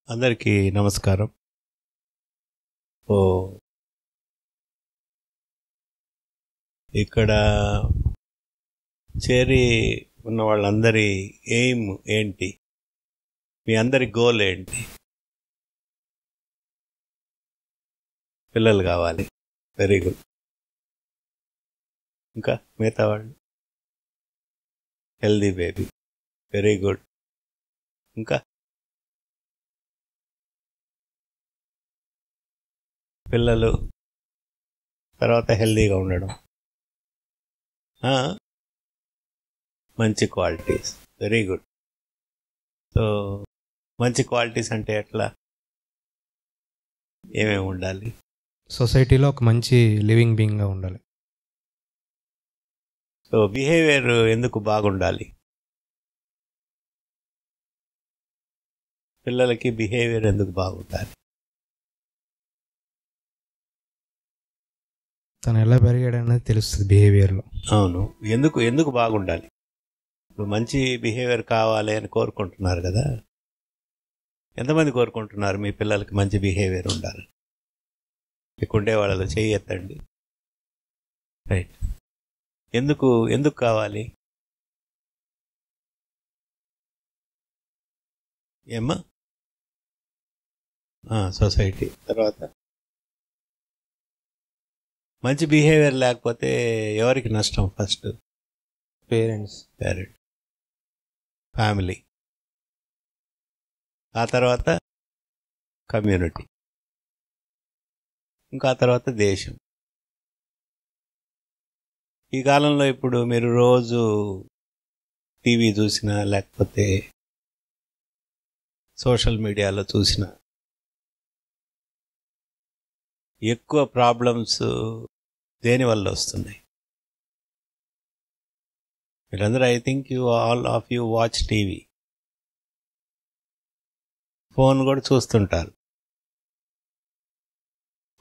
అందరికీ నమస్కారం. ఓ ఇక్కడ చేరి ఉన్న వాళ్ళందరి ఎయిమ్ ఏంటి? మీ అందరి గోల్ ఏంటి? పిల్లలు కావాలి. Very good. ఇంకా మిగతా వాళ్ళు హెల్దీ బేబీ. Very good. ఇంకా పిల్లలు తర్వాత హెల్దీగా ఉండడం, మంచి క్వాలిటీస్. Very good. సో మంచి క్వాలిటీస్ అంటే ఎట్లా, ఏమేమి ఉండాలి? సొసైటీలో ఒక మంచి లివింగ్ బీయింగ్గా ఉండాలి. సో బిహేవియర్ ఎందుకు బాగుండాలి? పిల్లలకి బిహేవియర్ ఎందుకు బాగుండాలి? తను ఎలా పెరిగాడు అనేది తెలుస్తుంది బిహేవియర్లో. అవును. ఎందుకు ఎందుకు బాగుండాలి? ఇప్పుడు మంచి బిహేవియర్ కావాలి అని కోరుకుంటున్నారు కదా, ఎంతమంది కోరుకుంటున్నారు మీ పిల్లలకి మంచి బిహేవియర్ ఉండాలి? మీకుండే వాళ్ళలో చెయ్యి ఎత్తండి. రైట్. ఎందుకు ఎందుకు కావాలి? ఏమ్మా? సొసైటీ. తర్వాత మంచి బిహేవియర్ లేకపోతే ఎవరికి నష్టం? ఫస్ట్ పేరెంట్, ఫ్యామిలీ, ఆ తర్వాత కమ్యూనిటీ, ఇంకా ఆ తర్వాత దేశం. ఈ కాలంలో ఇప్పుడు మీరు రోజు టీవీ చూసినా లేకపోతే సోషల్ మీడియాలో చూసినా ఎక్కువ ప్రాబ్లమ్స్ దేనివల్ల వస్తున్నాయి? మీరందరూ, I think all of you watch TV. Phone కూడా చూస్తుంటారు.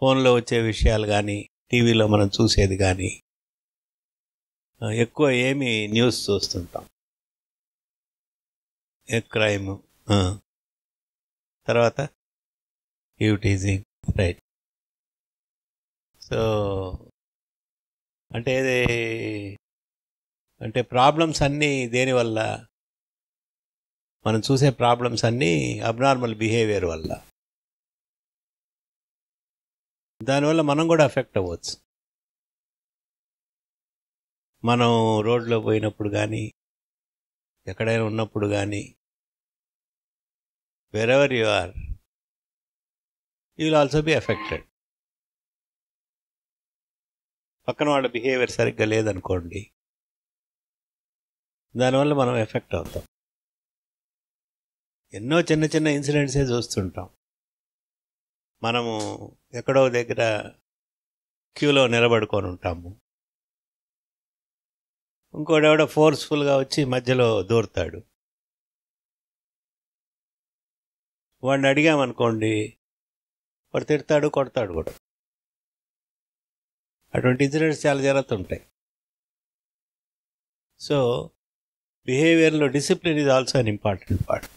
ఫోన్లో వచ్చే విషయాలు కానీ టీవీలో మనం చూసేది కానీ ఎక్కువ ఏమి న్యూస్ చూస్తుంటాం? క్రైమ్, తర్వాత టీజింగ్. రైట్. సో అంటే ప్రాబ్లమ్స్ అన్నీ దేనివల్ల? మనం చూసే ప్రాబ్లమ్స్ అన్నీ అబ్నార్మల్ బిహేవియర్ వల్ల. దానివల్ల మనం కూడా అఫెక్ట్ అవ్వచ్చు. మనం రోడ్లో పోయినప్పుడు కానీ ఎక్కడైనా ఉన్నప్పుడు కానీ wherever you are, you will also be affected. పక్కన వాళ్ళ బిహేవియర్ సరిగ్గా లేదనుకోండి, దానివల్ల మనం ఎఫెక్ట్ అవుతాం. ఎన్నో చిన్న చిన్న ఇన్సిడెంట్సే చూస్తుంటాం. మనము ఎక్కడో దగ్గర క్యూలో నిలబడుకొని ఉంటాము, ఇంకోడెవడో ఫోర్స్ఫుల్గా వచ్చి మధ్యలో దూరుతాడు. వాడిని అడిగామనుకోండి, వాడు తిడతాడు, కొడతాడు కూడా. అటువంటి ఇన్సిడెంట్స్ చాలా జరుగుతుంటాయి. సో బిహేవియర్లో discipline is also an important part.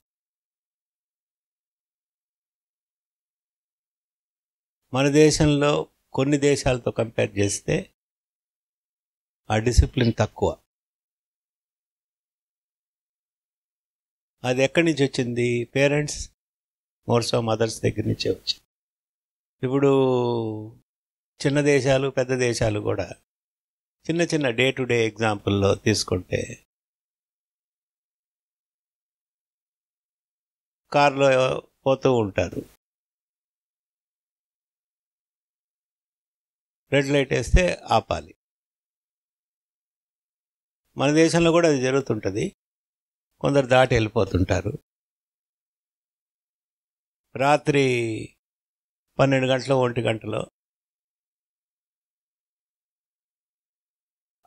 మన దేశంలో కొన్ని దేశాలతో కంపేర్ చేస్తే ఆ డిసిప్లిన్ తక్కువ. అది ఎక్కడి నుంచి వచ్చింది? పేరెంట్స్, మోర్సో మదర్స్ దగ్గర నుంచే వచ్చింది. ఇప్పుడు చిన్న దేశాలు పెద్ద దేశాలు కూడా చిన్న చిన్న డే టు డే ఎగ్జాంపుల్లో తీసుకుంటే, కారులో పోతూ ఉంటారు, రెడ్ లైట్ వేస్తే ఆపాలి. మన దేశంలో కూడా అది జరుగుతుంటుంది. కొందరు దాటి వెళ్ళిపోతుంటారు. రాత్రి 12 గంటలు 1 గంటలో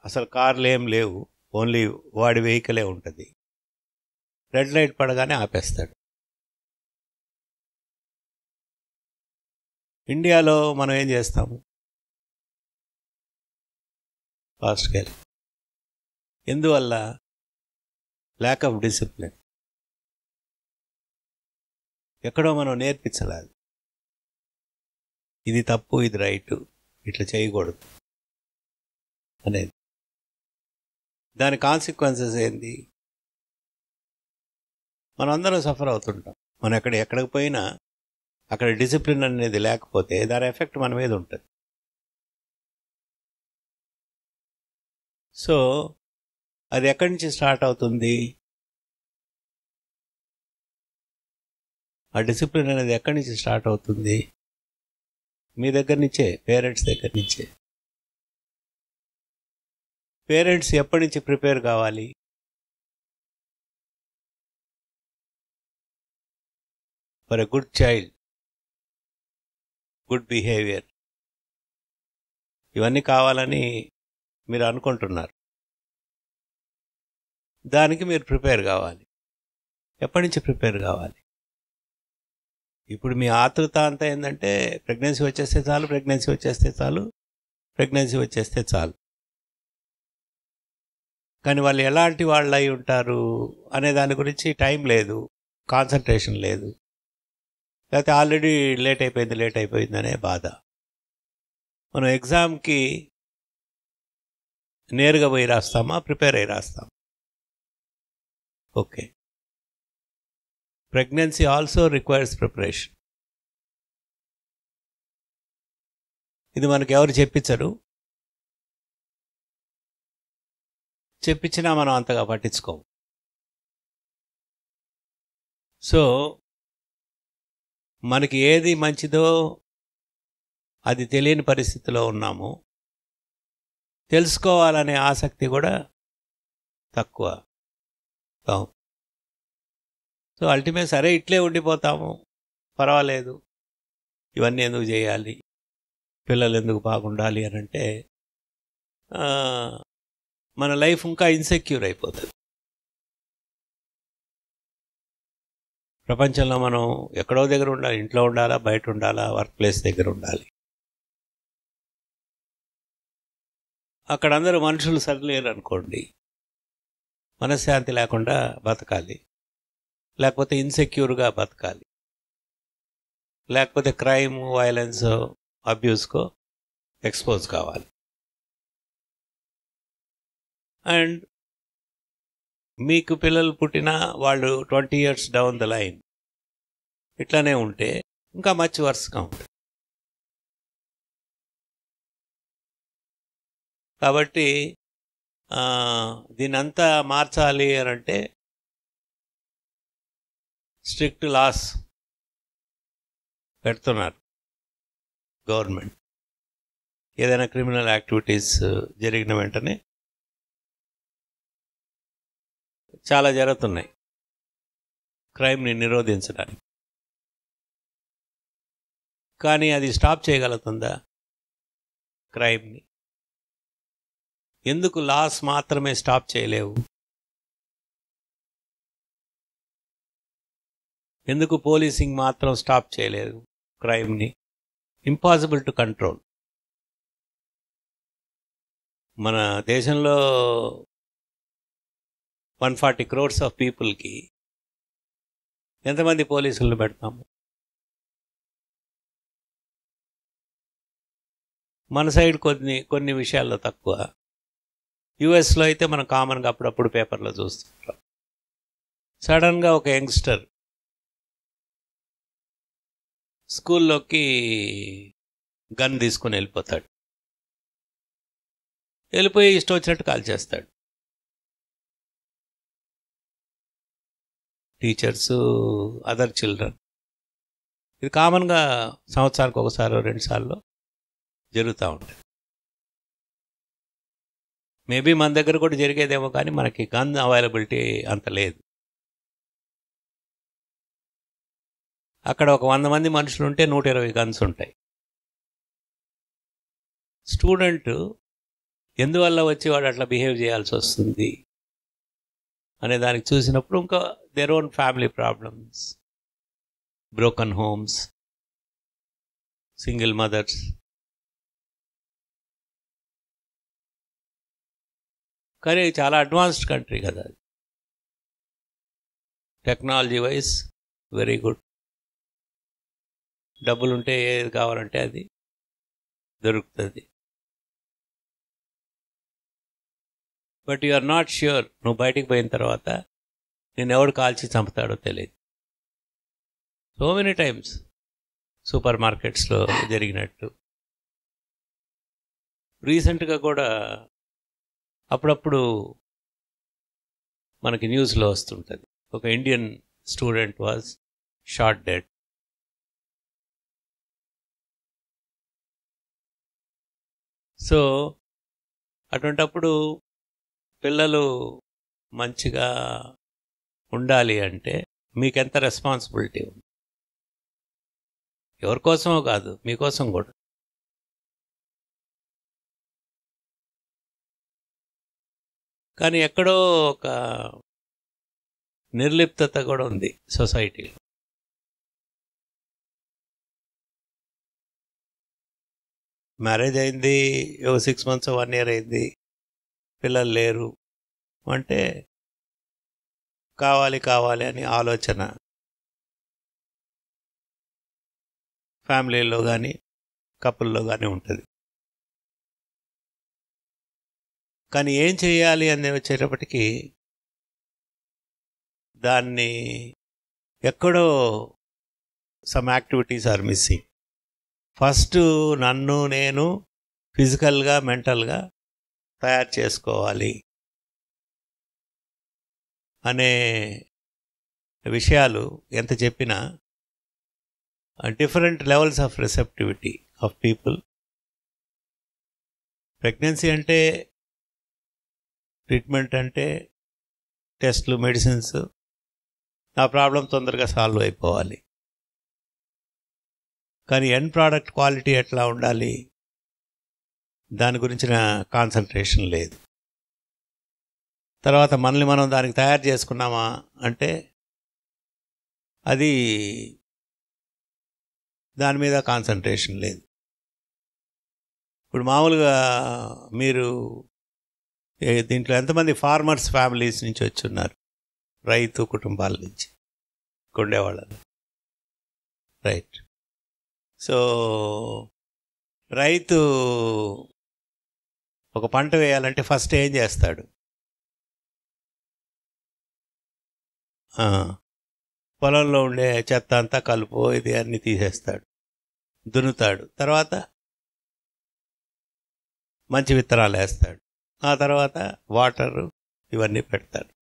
అసలు కార్లు ఏం లేవు, ఓన్లీ వాడి వెహికలే ఉంటుంది. రెడ్ లైట్ పడగానే ఆపేస్తాడు. ఇండియాలో మనం ఏం చేస్తాము? ఫాస్ట్గా వెళ్ళి. ఎందువల్ల? Lack of discipline. ఎక్కడో మనం నేర్పించలేదు. ఇది తప్పు, ఇది రైటు, ఇట్లా చేయకూడదు అనేది. దాని కాన్సిక్వెన్సెస్ ఏంది? మనం అందరం సఫర్ అవుతుంటాం. మనం ఎక్కడికి పోయినా అక్కడ డిసిప్లిన్ అనేది లేకపోతే దాని ఎఫెక్ట్ మన మీద ఉంటుంది. సో అది ఎక్కడి నుంచి స్టార్ట్ అవుతుంది? ఆ డిసిప్లిన్ అనేది ఎక్కడి నుంచి స్టార్ట్ అవుతుంది? మీ దగ్గర నుంచే, పేరెంట్స్ దగ్గర నుంచే. పేరెంట్స్ ఎప్పటి నుంచి ప్రిపేర్ కావాలి? For a good child, good behaviour, ఇవన్నీ కావాలని మీరు అనుకుంటున్నారు. దానికి మీరు ప్రిపేర్ కావాలి. ఎప్పటి నుంచి ప్రిపేర్ కావాలి? ఇప్పుడు మీ ఆతృత అంతా ఏంటంటే ప్రెగ్నెన్సీ వచ్చేస్తే చాలు, ప్రెగ్నెన్సీ వచ్చేస్తే చాలు, ప్రెగ్నెన్సీ వచ్చేస్తే చాలు. కానీ వాళ్ళు ఎలాంటి వాళ్ళు అయి ఉంటారు అనే దాని గురించి టైం లేదు, కాన్సన్ట్రేషన్ లేదు. లేకపోతే ఆల్రెడీ లేట్ అయిపోయింది అనే బాధ. మనం ఎగ్జామ్కి నేరుగా పోయి రాస్తామా, ప్రిపేర్ అయ్యి రాస్తాం? Okay. Pregnancy also requires preparation. ఇది మనకు ఎవరు చెప్పించరు. చెప్పించినా మనం అంతగా పట్టించుకోము. సో మనకి ఏది మంచిదో అది తెలియని పరిస్థితిలో ఉన్నాము. తెలుసుకోవాలనే ఆసక్తి కూడా తక్కువ. సో అల్టిమేట్ సరే ఇట్లే ఉండిపోతాము, పర్వాలేదు, ఇవన్నీ ఎందుకు చేయాలి, పిల్లలు ఎందుకు బాగుండాలి అని అంటే మన లైఫ్ ఇంకా ఇన్సెక్యూర్ అయిపోతుంది. ప్రపంచంలో మనం ఎక్కడో దగ్గర ఉండాలి, ఇంట్లో ఉండాలా, బయట ఉండాలా, వర్క్ ప్లేస్ దగ్గర ఉండాలి. అక్కడ అందరూ మనుషులు సరిలేరు అనుకోండి, మనశ్శాంతి లేకుండా బతకాలి, లేకపోతే ఇన్సెక్యూర్గా బతకాలి, లేకపోతే క్రైమ్, వైలెన్స్, అబ్యూస్కో ఎక్స్పోజ్ కావాలి. అండ్ మీకు పిల్లలు పుట్టినా వాళ్ళు 20 years డౌన్ ద లైన్ ఇట్లానే ఉంటే ఇంకా మచ్ వర్స్గా ఉంటుంది. కాబట్టి దీనంతా మార్చాలి అని అంటే స్ట్రిక్ట్ లాస్ పెడుతున్నారు గవర్నమెంట్. ఏదైనా క్రిమినల్ యాక్టివిటీస్ జరిగిన వెంటనే చాలా జరుగుతున్నాయి క్రైమ్ని నిరోధించడానికి. కానీ అది స్టాప్ చేయగలుగుతుందా క్రైమ్ని? ఎందుకు లాస్ మాత్రమే స్టాప్ చేయలేవు? ఎందుకు పోలీసింగ్ మాత్రం స్టాప్ చేయలేదు క్రైమ్ని? Impossible to control. మన దేశంలో 140 crores ఆఫ్ పీపుల్కి ఎంతమంది పోలీసులను పెడతాము? మన సైడ్ కొన్ని విషయాల్లో తక్కువ. యుఎస్లో అయితే మనం కామన్గా అప్పుడప్పుడు పేపర్లో చూస్తుంటాం. సడన్గా ఒక యంగ్స్టర్ స్కూల్లోకి గన్ తీసుకుని వెళ్ళిపోతాడు. వెళ్ళిపోయి ఇష్టం వచ్చినట్టు కాల్ చేస్తాడు. Teachers, other children. ఇది కామన్గా సంవత్సరానికి ఒకసారి 2 సార్లు జరుగుతూ ఉంటుంది. మేబీ మన దగ్గర కూడా జరిగేదేమో, కానీ మనకి గన్ అవైలబిలిటీ అంత లేదు. అక్కడ ఒక 100 మంది మనుషులు ఉంటే 120 గన్స్ ఉంటాయి. స్టూడెంట్ ఎందువల్ల వచ్చి వాడు అట్లా బిహేవ్ చేయాల్సి వస్తుంది అనే దానికి చూసినప్పుడు ఇంకా their own family problems, broken homes, single mothers. కానీ చాలా అడ్వాన్స్డ్ కంట్రీ కదా, టెక్నాలజీ వైజ్ వెరీ గుడ్. డబ్బులుంటే ఏది కావాలంటే అది దొరుకుతుంది. But you are not sure, నువ్వు బయటికి పోయిన తర్వాత నేను ఎవడు కాల్చి చంపుతాడో తెలియదు. సో మెనీ టైమ్స్ సూపర్ మార్కెట్స్లో జరిగినట్టు. రీసెంట్గా కూడా అప్పుడప్పుడు మనకి న్యూస్లో వస్తుంటుంది, ఒక Indian student was shot dead. So అటువంటప్పుడు పిల్లలు మంచిగా ఉండాలి అంటే మీకెంత రెస్పాన్సిబిలిటీ ఉంది. ఎవరి కోసమో కాదు, మీకోసం కూడా. కానీ ఎక్కడో ఒక నిర్లిప్తత కూడా ఉంది సొసైటీలో. మ్యారేజ్ అయింది, 6 months 1 year అయింది, పిల్లలు లేరు అంటే కావాలి కావాలి అని ఆలోచన ఫ్యామిలీలో కానీ కపుల్లో కానీ ఉంటుంది. కానీ ఏం చేయాలి అని వచ్చేటప్పటికి దాన్ని ఎక్కడో some activities are missing. First నన్ను నేను ఫిజికల్గా మెంటల్గా తయారు చేసుకోవాలి అనే విషయాలు ఎంత చెప్పినా different levels of receptivity of people. Pregnancy అంటే ట్రీట్మెంట్ అంటే టెస్ట్లు, మెడిసిన్స్, నా ప్రాబ్లం తొందరగా సాల్వ్ అయిపోవాలి. కానీ ఎండ్ ప్రోడక్ట్ క్వాలిటీ ఎట్లా ఉండాలి దాని గురించిన కాన్సన్ట్రేషన్ లేదు. తర్వాత మనల్ని మనం దానికి తయారు చేసుకున్నామా అంటే అది దాని మీద కాన్సన్ట్రేషన్ లేదు. ఇప్పుడు మామూలుగా మీరు దీంట్లో ఎంతమంది ఫార్మర్స్ ఫ్యామిలీస్ నుంచి వచ్చి ఉన్నారు? రైతు కుటుంబాల నుంచి ఉండేవాళ్ళు. రైట్. సో రైతు ఒక పంట వేయాలంటే ఫస్ట్ ఏం చేస్తాడు? పొలంలో ఉండే చెత్త అంతా కలుపు ఇది అన్నీ తీసేస్తాడు, దున్నుతాడు, తర్వాత మంచి విత్తనాలు వేస్తాడు, ఆ తర్వాత వాటరు ఇవన్నీ పెడతాడు.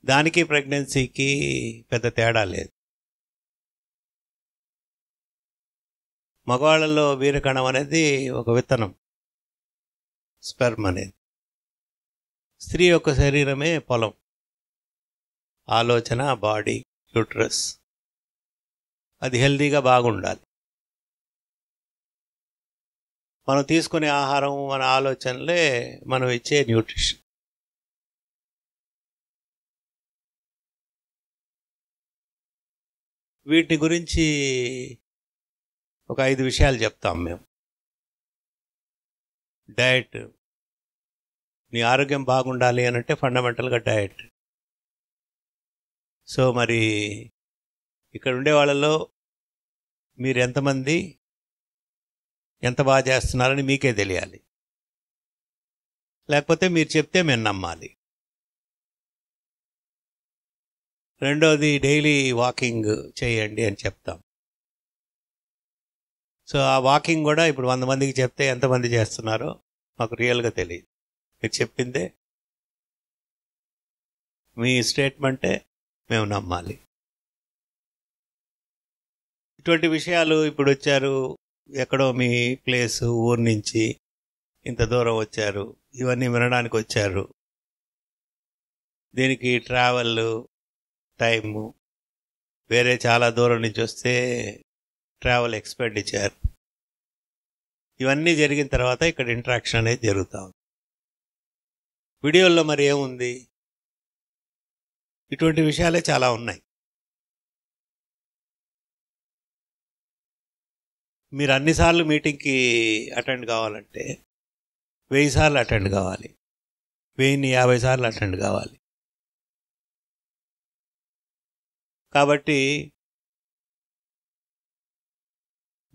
దానికి ప్రెగ్నెన్సీకి పెద్ద తేడా లేదు. మగవాళ్ళలో వీరకణం అనేది ఒక విత్తనం, స్పెర్మ్ అనేది. స్త్రీ యొక్క శరీరమే పొలం, ఆలోచన, బాడీ, యూట్రస్. అది హెల్తీగా బాగుండాలి. మనం తీసుకునే ఆహారం, మన ఆలోచనలే మనం ఇచ్చే న్యూట్రిషన్. వీటి గురించి ఒక 5 విషయాలు చెప్తాం మేము. డయట్, నీ ఆరోగ్యం బాగుండాలి అని అంటే ఫండమెంటల్గా డయట్. సో మరి ఇక్కడ ఉండే వాళ్ళలో మీరు ఎంతమంది ఎంత బాగా చేస్తున్నారని మీకే తెలియాలి, లేకపోతే మీరు చెప్తే మేము నమ్మాలి. రెండోది, డైలీ వాకింగ్ చేయండి అని చెప్తాం. సో ఆ వాకింగ్ కూడా ఇప్పుడు 100 మందికి చెప్తే ఎంతమంది చేస్తున్నారో మాకు రియల్గా తెలియదు. మీరు చెప్పిందే, మీ స్టేట్మెంటే మేము నమ్మాలి. ఇటువంటి విషయాలు ఇప్పుడు వచ్చారు, ఎక్కడో మీ ప్లేసు, ఊరు నుంచి ఇంత దూరం వచ్చారు, ఇవన్నీ వినడానికి వచ్చారు. దీనికి ట్రావెల్ టైము, వేరే చాలా దూరం నుంచి వస్తే ట్రావెల్ ఎక్స్పెండిచర్, ఇవన్నీ జరిగిన తర్వాత ఇక్కడ ఇంటరాక్షన్ అనేది జరుగుతూ ఉంది. వీడియోల్లో మరి ఏముంది? ఇటువంటి విషయాలే చాలా ఉన్నాయి. మీరు అన్నిసార్లు మీటింగ్కి అటెండ్ కావాలంటే 1000 సార్లు అటెండ్ కావాలి, 1050 సార్లు అటెండ్ కావాలి. కాబట్టి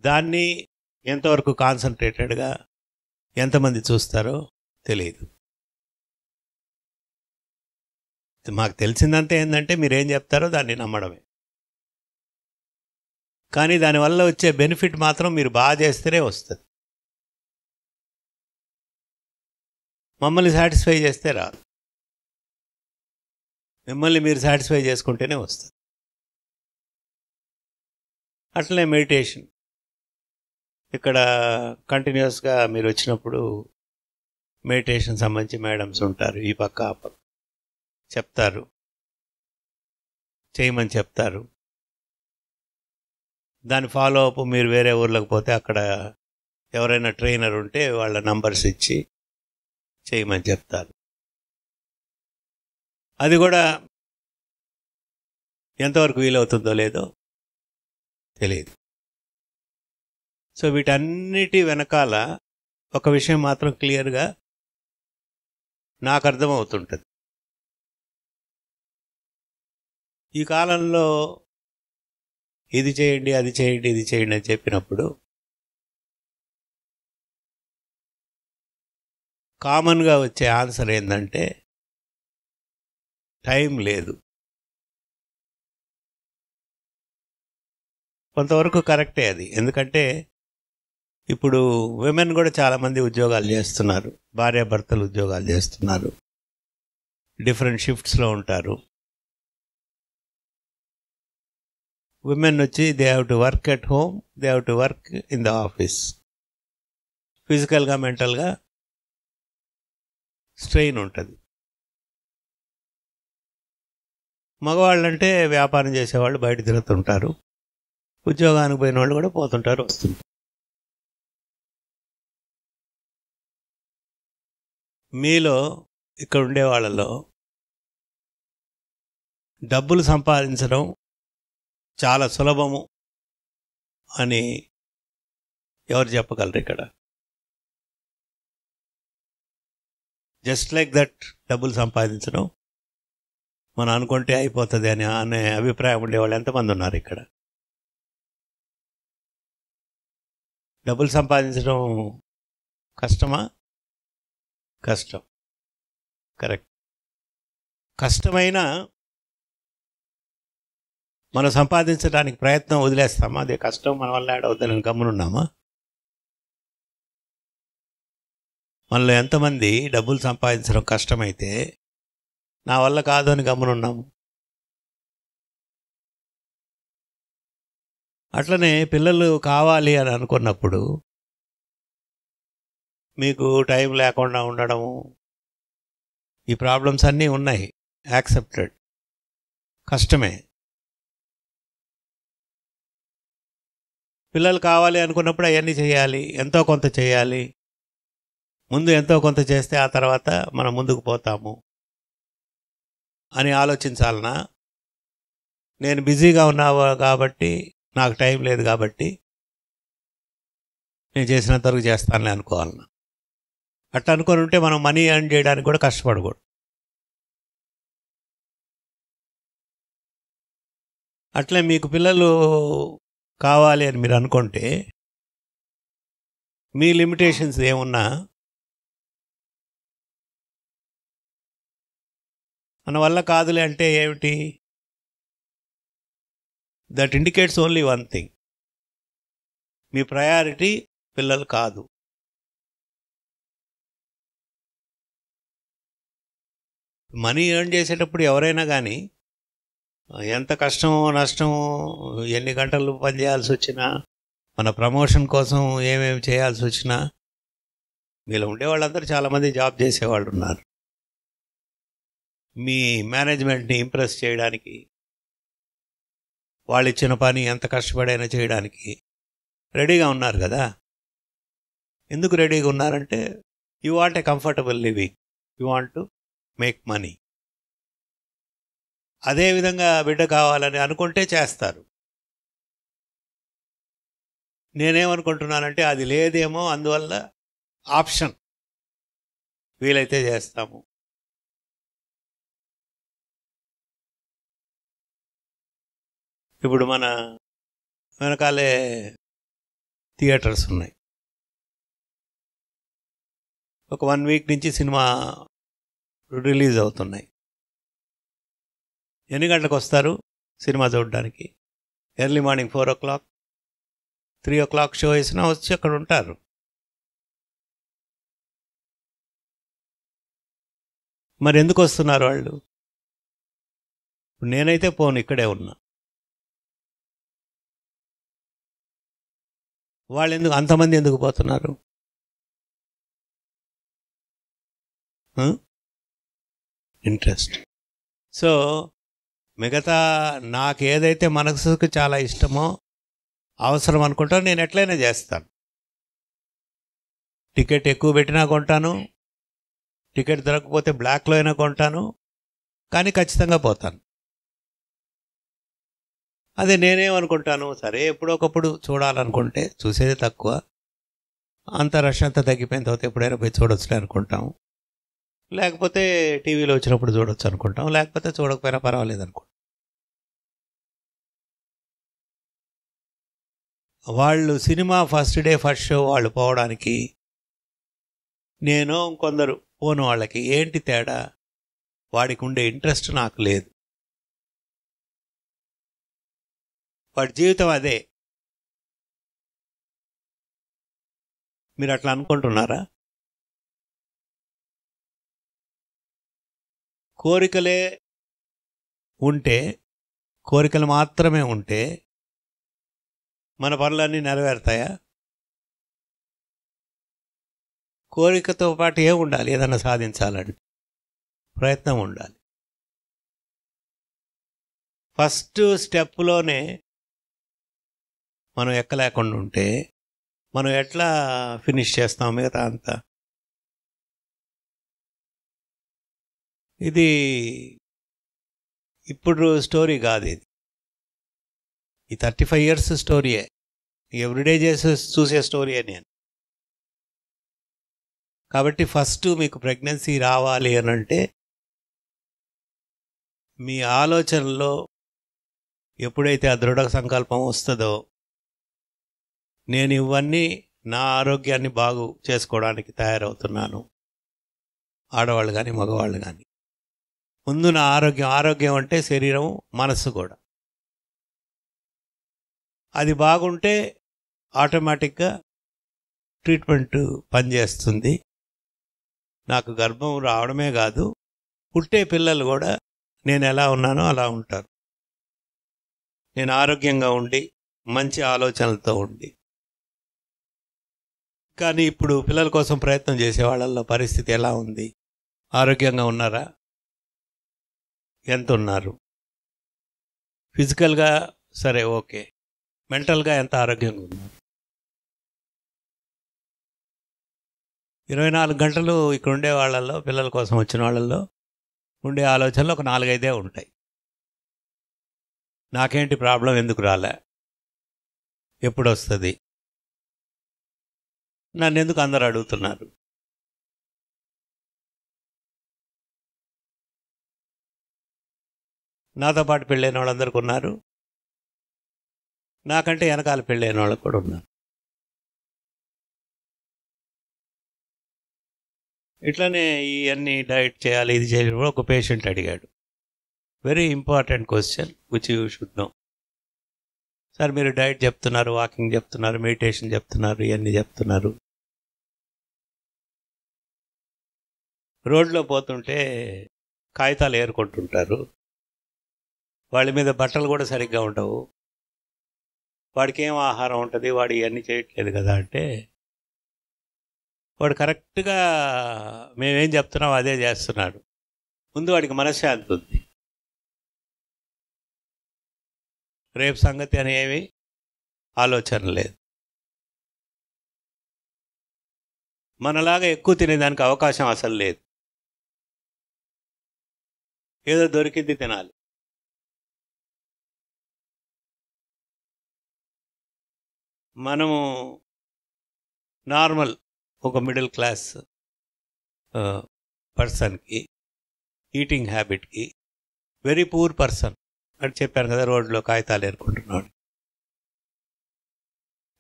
దాన్ని ఎంతవరకు కాన్సన్ట్రేటెడ్గా ఎంతమంది చూస్తారో తెలియదు. మాకు తెలిసిందంతా ఏంటంటే మీరేం చెప్తారో దాన్ని నమ్మడమే. కానీ దానివల్ల వచ్చే బెనిఫిట్ మాత్రం మీరు బాగా చేస్తేనే వస్తుంది. మమ్మల్ని సాటిస్ఫై చేస్తే రాదు. మిమ్మల్ని మీరు సాటిస్ఫై చేసుకుంటేనే వస్తుంది. అట్లనే మెడిటేషన్ ఇక్కడ కంటిన్యూస్గా మీరు వచ్చినప్పుడు మెడిటేషన్ సంబంధించి మేడమ్స్ ఉంటారు, ఈ పక్క ఆ పక్క చెప్తారు, చేయమని చెప్తారు. దాని ఫాలో అప్ మీరు వేరే ఊర్లోకి పోతే అక్కడ ఎవరైనా ట్రైనర్ ఉంటే వాళ్ళ నంబర్స్ ఇచ్చి చేయమని చెప్తారు. అది కూడా ఎంతవరకు వీలవుతుందో లేదో తెలియదు. సో వీటన్నిటి వెనకాల ఒక విషయం మాత్రం క్లియర్గా నాకు అర్థమవుతుంటుంది. ఈ కాలంలో ఇది చేయండి, అది చేయండి, ఇది చేయండి అని చెప్పినప్పుడు కామన్గా వచ్చే ఆన్సర్ ఏంటంటే టైం లేదు. కొంతవరకు కరెక్టే అది. ఎందుకంటే ఇప్పుడు విమెన్ కూడా చాలామంది ఉద్యోగాలు చేస్తున్నారు, భార్యాభర్తలు ఉద్యోగాలు చేస్తున్నారు, డిఫరెంట్ షిఫ్ట్స్లో ఉంటారు. విమెన్ వచ్చి they have to work at home, they have to work in the office. ఫిజికల్గా మెంటల్గా స్ట్రెయిన్ ఉంటుంది. మగవాళ్ళంటే వ్యాపారం చేసేవాళ్ళు బయట తిరుగుతుంటారు, ఉద్యోగానికి పోయిన వాళ్ళు కూడా పోతుంటారు, వస్తుంటారు. మీలో ఇక్కడ ఉండే వాళ్ళలో డబ్బులు సంపాదించడం చాలా సులభము అని ఎవరు చెప్పగలరు ఇక్కడ? జస్ట్ లైక్ దట్ డబ్బులు సంపాదించడం మనం అనుకుంటే అయిపోతుంది అనే అభిప్రాయం ఉండేవాళ్ళు ఎంతమంది ఉన్నారు ఇక్కడ? డబ్బులు సంపాదించడం కష్టమా? కష్టం, కరెక్ట్. కష్టమైనా మనం సంపాదించడానికి ప్రయత్నం వదిలేస్తామా? అదే కష్టం మన వల్ల యాడ్ అవుతుందని గమ్మునున్నామా? మనలో ఎంతమంది డబ్బులు సంపాదించడం కష్టమైతే నా వల్ల కాదు అని గమ్మునున్నాము? అట్లనే పిల్లలు కావాలి అని అనుకున్నప్పుడు మీకు టైం లేకుండా ఉండడము, ఈ ప్రాబ్లమ్స్ అన్నీ ఉన్నాయి, యాక్సెప్టెడ్, కష్టమే. పిల్లలు కావాలి అనుకున్నప్పుడు అవన్నీ చేయాలి, ఎంతో కొంత చేయాలి. ముందు ఎంతో కొంత చేస్తే ఆ తర్వాత మనం ముందుకు పోతాము అని ఆలోచించాలనా? నేను బిజీగా ఉన్నావా కాబట్టి, నాకు టైం లేదు కాబట్టి నేను చేసినంత వరకు చేస్తానులే అనుకోవాలన్నా? అట్లా అనుకొని ఉంటే మనం మనీ ఎర్న్ చేయడానికి కూడా కష్టపడకూడదు. అట్లే మీకు పిల్లలు కావాలి అని మీరు అనుకుంటే మీ లిమిటేషన్స్ ఏమున్నా మన వల్ల కాదులే అంటే ఏమిటి? That indicates only one thing, me priority పిల్లలు కాదు. మనీ ఎర్న్ చేసేటప్పుడు ఎవరైనా కానీ ఎంత కష్టమో నష్టమో, ఎన్ని గంటలు పనిచేయాల్సి వచ్చినా, మన ప్రమోషన్ కోసం ఏమేమి చేయాల్సి వచ్చినా, మీలో ఉండేవాళ్ళందరూ చాలామంది జాబ్ చేసేవాళ్ళు ఉన్నారు. మీ మేనేజ్మెంట్ని ఇంప్రెస్ చేయడానికి, వాళ్ళు ఇచ్చిన పని ఎంత కష్టపడైనా చేయడానికి రెడీగా ఉన్నారు కదా. ఎందుకు రెడీగా ఉన్నారంటే you want a comfortable living, you want to make money. అదేవిధంగా బిడ్డ కావాలని అనుకుంటే చేస్తారు. నేనేమనుకుంటున్నానంటే అది లేదేమో, అందువల్ల ఆప్షన్ వీలైతే చేస్తాము. ఇప్పుడు మన వెనకాలే థియేటర్స్ ఉన్నాయి. ఒక 1 వీక్ నుంచి సినిమా రిలీజ్ అవుతున్నాయి. ఎన్ని గంటలకు వస్తారు సినిమా చూడడానికి? Early morning 4 o'clock, 3 o'clock show వేసినా వచ్చి అక్కడ ఉంటారు. మరి ఎందుకు వస్తున్నారు వాళ్ళు? నేనైతే పోను, ఇక్కడే ఉన్నా. వాళ్ళు ఎందుకు అంతమంది ఎందుకు పోతున్నారు? ఇంట్రెస్ట్. సో మిగతా నాకు ఏదైతే మనసుకు చాలా ఇష్టమో, అవసరం అనుకుంటాను, నేను ఎట్లయినా చేస్తాను. టికెట్ ఎక్కువ పెట్టినా కొంటాను, టికెట్ దొరకకపోతే బ్లాక్లో అయినా కొంటాను, కానీ ఖచ్చితంగా పోతాను. అదే నేనేమనుకుంటాను, సరే ఎప్పుడొకప్పుడు చూడాలనుకుంటే చూసేది తక్కువ, అంత రష్ అంతా తగ్గిపోయిన తర్వాత ఎప్పుడైనా పోయి చూడొచ్చులే అనుకుంటాము. లేకపోతే టీవీలో వచ్చినప్పుడు చూడొచ్చు అనుకుంటాం, లేకపోతే చూడకపోయినా పర్వాలేదు అనుకుంటాం. వాళ్ళు cinema first day first show వాళ్ళు పోవడానికి, నేను కొందరు పోను. వాళ్ళకి ఏంటి తేడా? వాడికి ఉండే ఇంట్రెస్ట్ నాకు లేదు. వాడి జీవితం అదే. మీరు అట్లా అనుకుంటున్నారా? కోరికలే ఉంటే, కోరికలు మాత్రమే ఉంటే మన పనులన్నీ నెరవేరుతాయా? కోరికతో పాటు ఏం ఉండాలి? ఏదన్నా సాధించాలంటే ప్రయత్నం ఉండాలి. ఫస్ట్ స్టెప్లోనే మనం ఎక్కలేకుండా ఉంటే మనం ఎట్లా ఫినిష్ చేస్తాం మిగతా అంతా? ఇది ఇప్పుడు స్టోరీ కాదు, ఇది 35 years స్టోరీయే, ఎవ్రీడే చూసే స్టోరీయే నేను. కాబట్టి ఫస్ట్ మీకు ప్రెగ్నెన్సీ రావాలి అని అంటే మీ ఆలోచనలో ఎప్పుడైతే ఆ దృఢ సంకల్పం వస్తుందో, నేను ఇవన్నీ నా ఆరోగ్యాన్ని బాగు చేసుకోవడానికి తయారవుతున్నాను, ఆడవాళ్ళు కానీ మగవాళ్ళు కానీ, ముందు నా ఆరోగ్యం అంటే శరీరం మనస్సు కూడా, అది బాగుంటే ఆటోమేటిక్గా ట్రీట్మెంట్ పనిచేస్తుంది. నాకు గర్భం రావడమే కాదు, పుట్టే పిల్లలు కూడా నేను ఎలా ఉన్నానో అలా ఉంటారు. నేను ఆరోగ్యంగా ఉండి మంచి ఆలోచనలతో ఉండి. కానీ ఇప్పుడు పిల్లల కోసం ప్రయత్నం చేసే వాళ్ళల్లో పరిస్థితి ఎలా ఉంది? ఆరోగ్యంగా ఉన్నారా? ఎంత ఉన్నారు? ఫిజికల్గా సరే ఓకే, మెంటల్గా ఎంత ఆరోగ్యంగా ఉన్నారు? 24 గంటలు ఇక్కడ ఉండే వాళ్ళల్లో, పిల్లల కోసం వచ్చిన వాళ్ళల్లో ఉండే ఆలోచనలు ఒక 4-5 ఉంటాయి. నాకేంటి ప్రాబ్లం, ఎందుకు రాలే, ఎప్పుడు వస్తుంది, నన్ను ఎందుకు అందరు అడుగుతున్నారు? నాతో పాటు పెళ్ళైన వాళ్ళందరికీ ఉన్నారు, నాకంటే వెనకాల పెళ్ళైన వాళ్ళకు కూడా ఉన్నారు. ఇట్లానే ఇవన్నీ డైట్ చేయాలి, ఇది చేయాలి. ఒక పేషెంట్ అడిగాడు, very important question which you should know. Sir మీరు డైట్ చెప్తున్నారు, వాకింగ్ చెప్తున్నారు, మెడిటేషన్ చెప్తున్నారు, ఇవన్నీ చెప్తున్నారు, రోడ్లో పోతుంటే కాగితాలు ఏరుకుంటుంటారు, వాళ్ళ మీద బట్టలు కూడా సరిగ్గా ఉండవు, వాడికి ఏం ఆహారం ఉంటుంది, వాడు ఇవన్నీ చేయట్లేదు కదా అంటే, వాడు కరెక్ట్గా మేమేం చెప్తున్నాం అదే చేస్తున్నాడు. ముందు వాడికి మనశ్శాంతి ఉంది, రేపు సంగతి అనేవి ఆలోచన లేదు. మనలాగా ఎక్కువ తినేదానికి అవకాశం అసలు లేదు, ఏదో దొరికింది తినాలి. మనము నార్మల్ ఒక మిడిల్ క్లాస్ పర్సన్కి ఈటింగ్ హ్యాబిట్కి, వెరీ పూర్ పర్సన్ అని చెప్పాను కదా, రోడ్లో కాగితాలు ఏరుకుంటున్నాడు,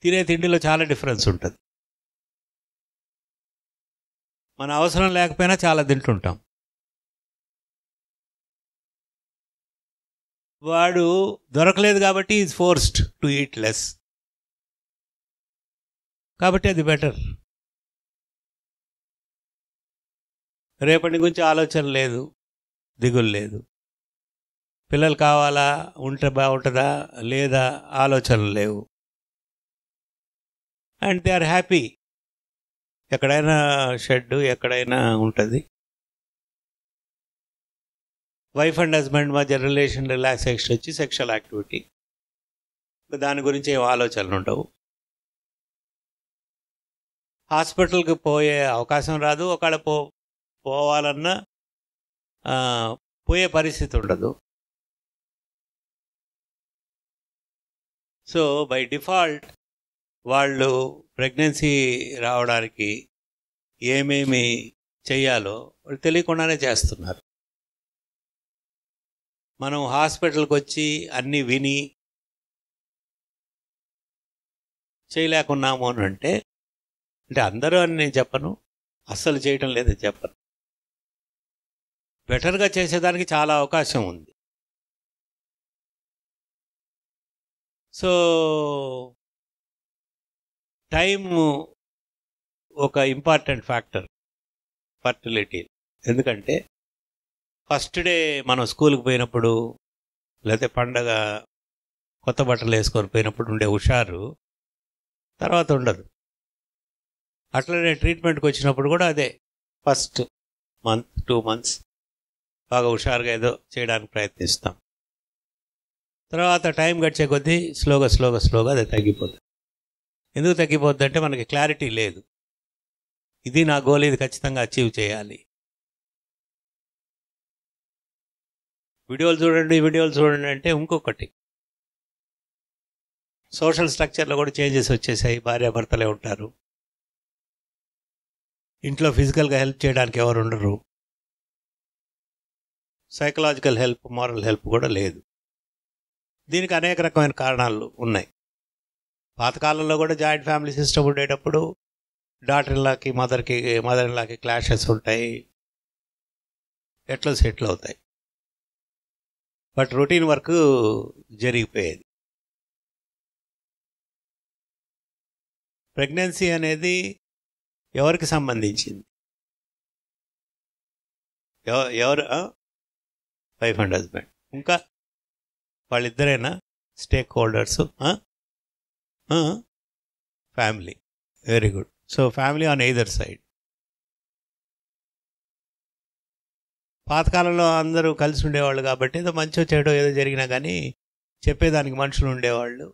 తినే తిండిలో చాలా డిఫరెన్స్ ఉంటుంది. మన అవసరం లేకపోయినా చాలా తింటుంటాం. వాడు దొరకలేదు కాబట్టి is forced to eat less. కాబట్టి అది బెటర్. రేపటి గురించి ఆలోచన లేదు, దిగులు లేదు. పిల్లలు కావాలా, ఉంటే బాగుంటుందా లేదా, ఆలోచనలు లేవు. And they are happy. ఎక్కడైనా షెడ్, ఎక్కడైనా ఉంటుంది. వైఫ్ అండ్ హస్బెండ్ మధ్య రిలేషన్ రిలాక్సేషన్ వచ్చి సెక్షువల్ యాక్టివిటీ, దాని గురించి ఏం ఆలోచనలు ఉండవు. హాస్పిటల్కి పోయే అవకాశం రాదు. ఒకవేళ పోవాలన్నా పోయే పరిస్థితి ఉండదు. సో బై డిఫాల్ట్ వాళ్ళు ప్రెగ్నెన్సీ రావడానికి ఏమేమి చెయ్యాలో వాళ్ళు తెలియకుండానే చేస్తున్నారు. మనం హాస్పిటల్కి వచ్చి అన్నీ విని చేయలేకున్నాము అని అంటే అందరూ అని నేను చెప్పను, అస్సలు చేయటం లేదని చెప్పను. బెటర్గా చేసేదానికి చాలా అవకాశం ఉంది. సో టైము ఒక ఇంపార్టెంట్ ఫ్యాక్టర్ ఫర్టిలిటీ. ఎందుకంటే ఫస్ట్ డే మనం స్కూల్కి పోయినప్పుడు, లేకపోతే పండగ కొత్త బట్టలు వేసుకొని పోయినప్పుడు ఉండే హుషారు తర్వాత ఉండదు. అట్లనే ట్రీట్మెంట్కి వచ్చినప్పుడు కూడా అదే. ఫస్ట్ మంత్ 2 months బాగా హుషారుగా ఏదో చేయడానికి ప్రయత్నిస్తాం. తర్వాత టైం గడిచే కొద్దీ స్లోగా అది తగ్గిపోతుంది. ఎందుకు తగ్గిపోద్ది అంటే మనకి క్లారిటీ లేదు. ఇది నా గోల్, ఇది ఖచ్చితంగా అచీవ్ చేయాలి. వీడియోలు చూడండి అంటే ఇంకొకటి, సోషల్ స్ట్రక్చర్లో కూడా చేంజెస్ వచ్చేసాయి. భార్యాభర్తలే ఉంటారు. ఇంట్లో ఫిజికల్గా హెల్ప్ చేయడానికి ఎవరు ఉండరు. సైకలాజికల్ హెల్ప్, మారల్ హెల్ప్ కూడా లేదు. దీనికి అనేక రకమైన కారణాలు ఉన్నాయి. పాతకాలంలో కూడా జాయింట్ ఫ్యామిలీ సిస్టమ్ ఉండేటప్పుడు డాటర్ ఇన్లాకి మదర్ ఇన్లాకి క్లాషెస్ ఉంటాయి, ఎట్లా సెటిల్ అవుతాయి. బట్ రొటీన్ వర్క్ జరిగిపోయేది. ప్రెగ్నెన్సీ అనేది ఎవరికి సంబంధించింది? ఎవరు? Wife and husband. ఇంకా వాళ్ళిద్దరైనా stakeholders? Family. Very good. So family on either side. పాతకాలంలో అందరూ కలిసి ఉండేవాళ్ళు కాబట్టి ఏదో మంచో చెడో ఏదో జరిగినా కానీ చెప్పేదానికి మనుషులు ఉండేవాళ్ళు,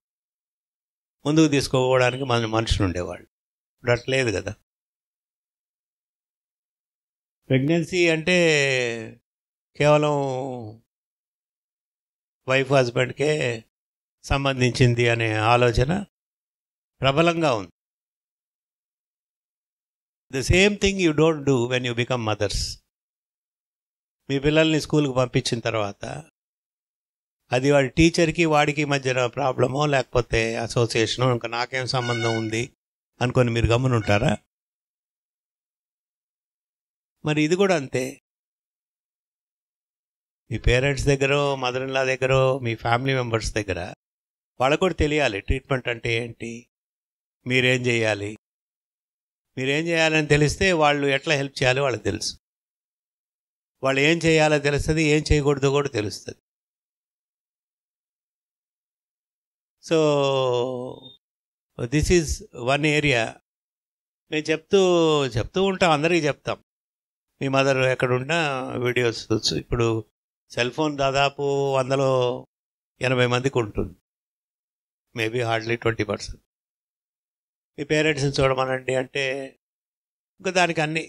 ముందుకు తీసుకోవడానికి మనుషులు ఉండేవాళ్ళు. ఇప్పుడు అట్లేదు కదా. ప్రెగ్నెన్సీ అంటే కేవలం వైఫ్ హస్బెండ్కే సంబంధించింది అనే ఆలోచన ప్రబలంగా ఉంది. The same thing you don't do when you become mothers. మీ పిల్లల్ని స్కూల్కి పంపించిన తర్వాత అది వాడి టీచర్కి వాడికి మధ్యన ప్రాబ్లమో లేకపోతే అసోసియేషనో, ఇంకా నాకేం సంబంధం ఉంది అనుకొని మీరు గమ్మునుంటారా? మరి ఇది కూడా అంతే. మీ పేరెంట్స్ దగ్గర, మదర్ ఇన్ లా దగ్గర, మీ ఫ్యామిలీ మెంబర్స్ దగ్గర వాళ్ళకు కూడా తెలియాలి ట్రీట్మెంట్ అంటే ఏంటి, మీరేం చేయాలని తెలిస్తే వాళ్ళు ఎట్లా హెల్ప్ చేయాలో వాళ్ళకి తెలుసు. వాళ్ళు ఏం చేయాలో తెలుస్తుంది, ఏం చేయకూడదో కూడా తెలుస్తుంది. So this is one area. మేము చెప్తూ ఉంటాం, అందరికీ చెప్తాం. మీ మదర్ ఎక్కడున్నా వీడియోస్. ఇప్పుడు సెల్ ఫోన్ దాదాపు 100లో 80 మందికి ఉంటుంది, మేబీ హార్డ్లీ 20%. మీ పేరెంట్స్ని చూడమనండి అంటే ఇంకా దానికి అన్ని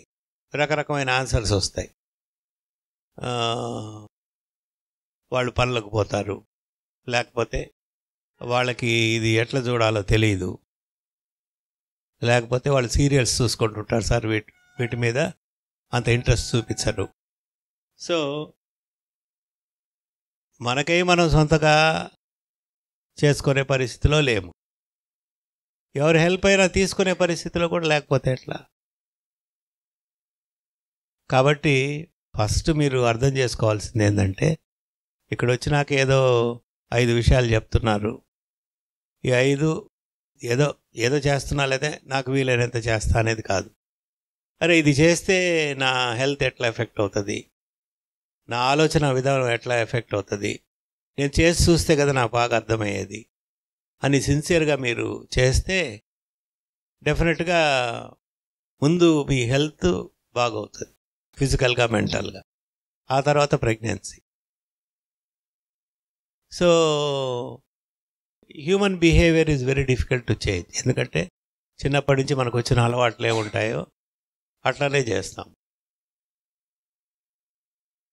రకరకమైన ఆన్సర్స్ వస్తాయి. వాళ్ళు పనులకు పోతారు, లేకపోతే వాళ్ళకి ఇది ఎట్లా చూడాలో తెలియదు, లేకపోతే వాళ్ళు సీరియల్స్ చూసుకుంటుంటారు సార్, వీటి మీద అంత ఇంట్రెస్ట్ చూపించరు. సో మనకై మనం సొంతగా చేసుకునే పరిస్థితిలో లేము. ఎవరి హెల్ప్ అయినా తీసుకునే పరిస్థితిలో కూడా లేకపోతే ఎట్లా? కాబట్టి ఫస్ట్ మీరు అర్థం చేసుకోవాల్సింది ఏంటంటే, ఇక్కడ వచ్చినాక ఏదో 5 విషయాలు చెప్తున్నారు. ఈ 5 ఏదో ఏదో చేస్తున్నా, లేదా నాకు వీలైనంత చేస్తా అనేది కాదు. అరే ఇది చేస్తే నా హెల్త్ ఎట్లా ఎఫెక్ట్ అవుతుంది, నా ఆలోచన విధానం ఎట్లా ఎఫెక్ట్ అవుతుంది, నేను చేసి చూస్తే కదా నాకు బాగా అర్థమయ్యేది అని సిన్సియర్గా మీరు చేస్తే డెఫినెట్గా ముందు మీ హెల్త్ బాగవుతుంది, ఫిజికల్గా, మెంటల్గా. ఆ తర్వాత pregnancy. So human behaviour is very difficult to change. ఎందుకంటే చిన్నప్పటి నుంచి మనకు వచ్చిన అలవాట్లు ఏముంటాయో అట్లానే చేస్తాం.